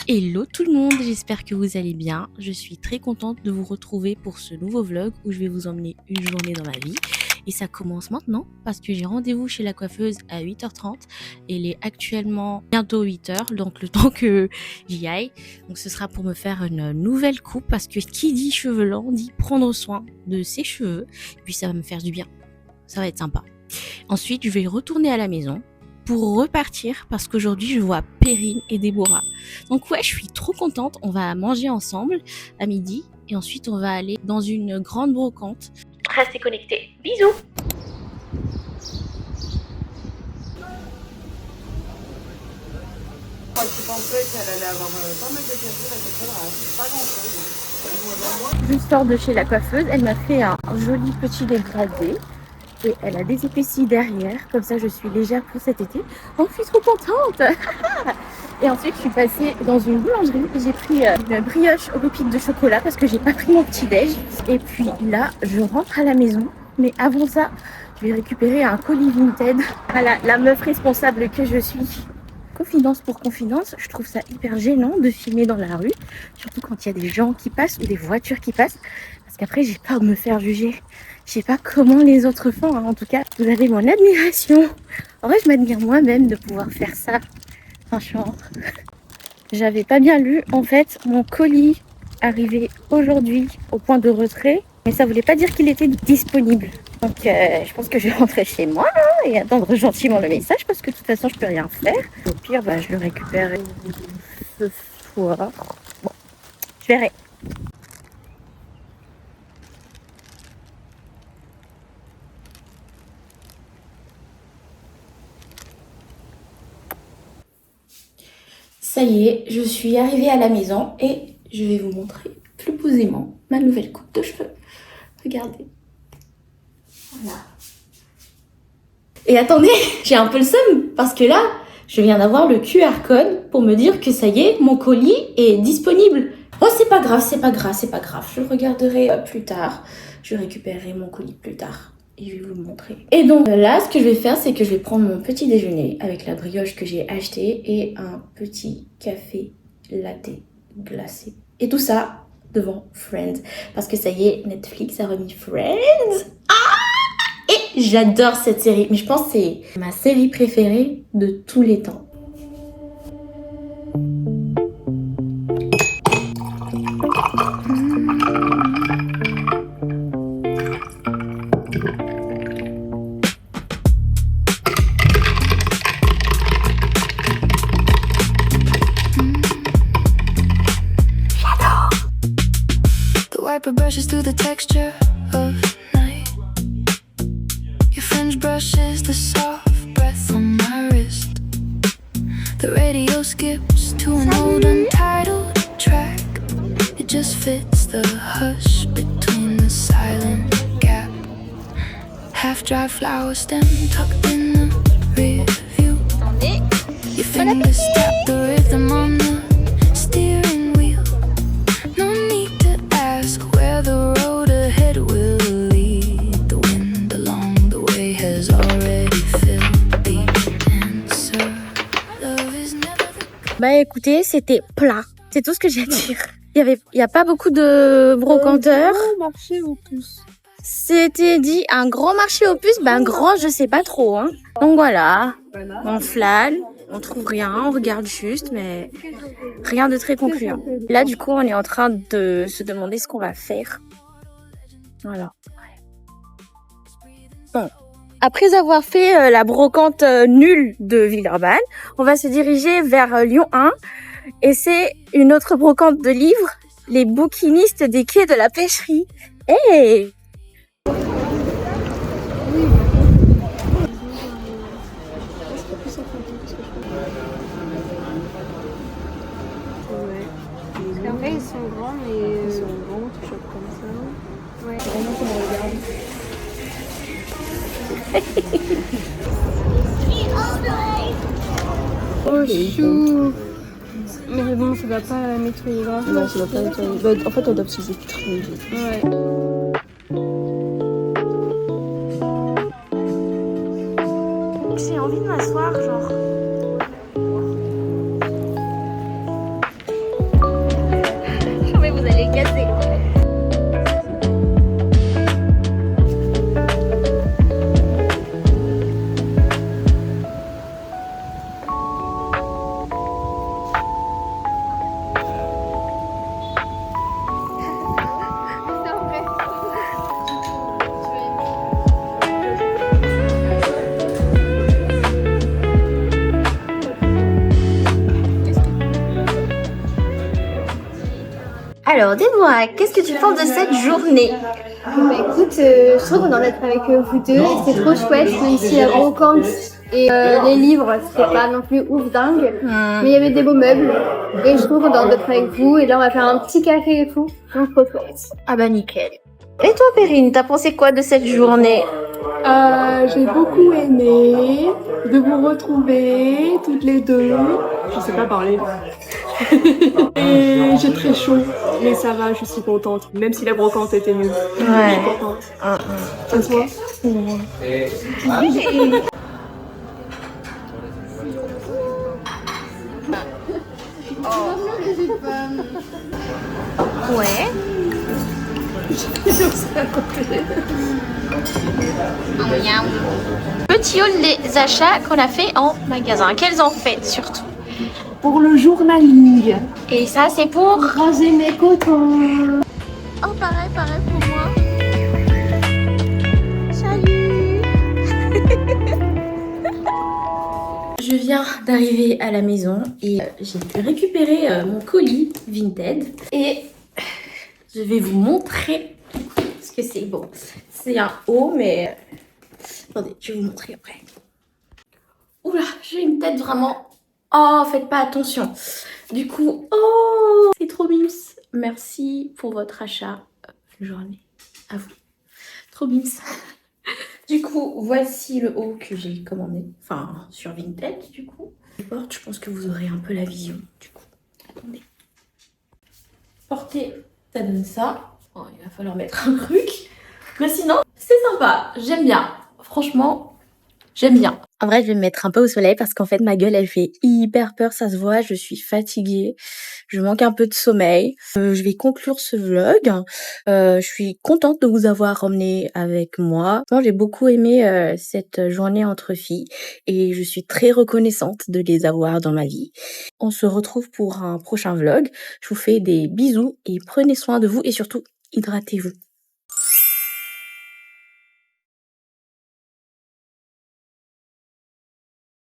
Hello tout le monde, j'espère que vous allez bien. Je suis très contente de vous retrouver pour ce nouveau vlog où je vais vous emmener une journée dans ma vie. Et ça commence maintenant parce que j'ai rendez-vous chez la coiffeuse à 8h30. Et il est actuellement bientôt 8h, donc le temps que j'y aille. Donc ce sera pour me faire une nouvelle coupe parce que qui dit cheveux longs dit prendre soin de ses cheveux. Et puis ça va me faire du bien, ça va être sympa. Ensuite je vais retourner à la maison pour repartir parce qu'aujourd'hui je vois Perrine et Déborah. Donc ouais, je suis trop contente. On va manger ensemble à midi et ensuite on va aller dans une grande brocante. Restez connectés. Bisous. Tu pensais qu'elle allait avoir pas mal de capsules avec elle, pas grand chose. Je sors de chez la coiffeuse, elle m'a fait un joli petit dégradé. Et elle a des épaissis derrière, comme ça je suis légère pour cet été. Donc je suis trop contente. Et ensuite je suis passée dans une boulangerie et j'ai pris une brioche aux pépites de chocolat parce que j'ai pas pris mon petit déj. Et puis là je rentre à la maison, mais avant ça je vais récupérer un colis Vinted. Voilà, la meuf responsable que je suis. Confidence pour confidence, je trouve ça hyper gênant de filmer dans la rue, surtout quand il y a des gens qui passent ou des voitures qui passent, parce qu'après j'ai peur de me faire juger. Je sais pas comment les autres font, hein. En tout cas, vous avez mon admiration. En vrai, je m'admire moi-même de pouvoir faire ça. Franchement, j'avais pas bien lu. En fait, mon colis arrivait aujourd'hui au point de retrait, mais ça voulait pas dire qu'il était disponible. Donc, je pense que je vais rentrer chez moi hein, et attendre gentiment le message parce que de toute façon, je peux rien faire. Au pire, bah, je le récupère ce soir. Bon, je verrai. Ça y est, je suis arrivée à la maison et je vais vous montrer plus posément ma nouvelle coupe de cheveux. Regardez. Voilà. Et attendez, j'ai un peu le seum parce que là, je viens d'avoir le QR code pour me dire que ça y est, mon colis est disponible. Oh, c'est pas grave, c'est pas grave, c'est pas grave. Je le regarderai plus tard. Je récupérerai mon colis plus tard. Et je vais vous le montrer. Et donc là, ce que je vais faire, c'est que je vais prendre mon petit déjeuner avec la brioche que j'ai achetée et un petit café latte glacé. Et tout ça devant Friends. Parce que ça y est, Netflix a remis Friends. Ah! Et j'adore cette série. Mais je pense que c'est ma série préférée de tous les temps. Wiper brushes through the texture of night. Your fringe brushes the soft breath on my wrist. The radio skips to an old untitled track. It just fits the hush between the silent gap. Half-dry flower stem tucked in the rear view. Your fingers tap the rhythm on the steering wheel. No need to ask where the road ahead will lead. The wind along the way has already filled the answer. Love is never the... Bah écoutez, c'était plat. C'est tout ce que j'ai à dire. Il y a pas beaucoup de brocanteurs. Gros marché aux puces. C'était dit un grand marché aux puces. Ben grand, je sais pas trop. Hein. Donc voilà, on flâne, on trouve rien, on regarde juste, mais rien de très concluant. Là, du coup, on est en train de se demander ce qu'on va faire. Voilà. Bon. Après avoir fait la brocante nulle de Villeurbanne, on va se diriger vers Lyon 1. Et c'est une autre brocante de livres, les bouquinistes des quais de la pêcherie. Hey! En vrai, ils sont grands, mais ils sont grands, tout choc comme ça. Ouais. Vraiment qu'on regarde. Oh, chou! Mais bon, ça va pas nettoyer grave. Non, ça va pas être... Bah, en fait, on doit utiliser très vite. Ouais. J'ai envie de m'asseoir, genre. Alors, dis-moi, qu'est-ce que tu penses de cette journée? Bah écoute, je trouve qu'on en être avec vous deux, c'est trop chouette. Ici, la brocante et les livres, c'était pas non plus ouf dingue, mais il y avait des beaux meubles et je trouve qu'on en être avec vous. Et là, on va faire un petit café et tout, donc trop chouette. Ah bah nickel. Et toi, Perrine, t'as pensé quoi de cette journée? J'ai beaucoup aimé de vous retrouver toutes les deux. Je sais pas parler. Et j'ai très chaud, mais ça va, je suis contente. Même si la brocante était nulle. Je suis contente. À toi. Ouais. Petit haul des achats qu'on a fait en magasin. Quels ont fait surtout? Pour le journaling. Et ça, c'est pour... Ranger mes cotons. Oh, pareil pour moi. Salut. Je viens d'arriver à la maison et j'ai pu récupérer mon colis Vinted. Et je vais vous montrer ce que c'est. Bon, c'est un haut, mais... Attendez, je vais vous montrer après. Oula, j'ai une tête vraiment... Oh, faites pas attention. Du coup, oh, c'est trop mimes. Merci pour votre achat. Journée à vous. Trop mimes. Du coup, voici le haut que j'ai commandé. Enfin, sur Vinted, du coup. Porte, je pense que vous aurez un peu la vision, du coup. Attendez. Porter, ça donne ça. Oh, il va falloir mettre un truc. Mais sinon, c'est sympa. J'aime bien. Franchement, j'aime bien. En vrai, je vais me mettre un peu au soleil parce qu'en fait, ma gueule, elle fait hyper peur, ça se voit. Je suis fatiguée. Je manque un peu de sommeil. Je vais conclure ce vlog. Je suis contente de vous avoir emmené avec moi. Moi, j'ai beaucoup aimé cette journée entre filles et je suis très reconnaissante de les avoir dans ma vie. On se retrouve pour un prochain vlog. Je vous fais des bisous et prenez soin de vous et surtout, hydratez-vous.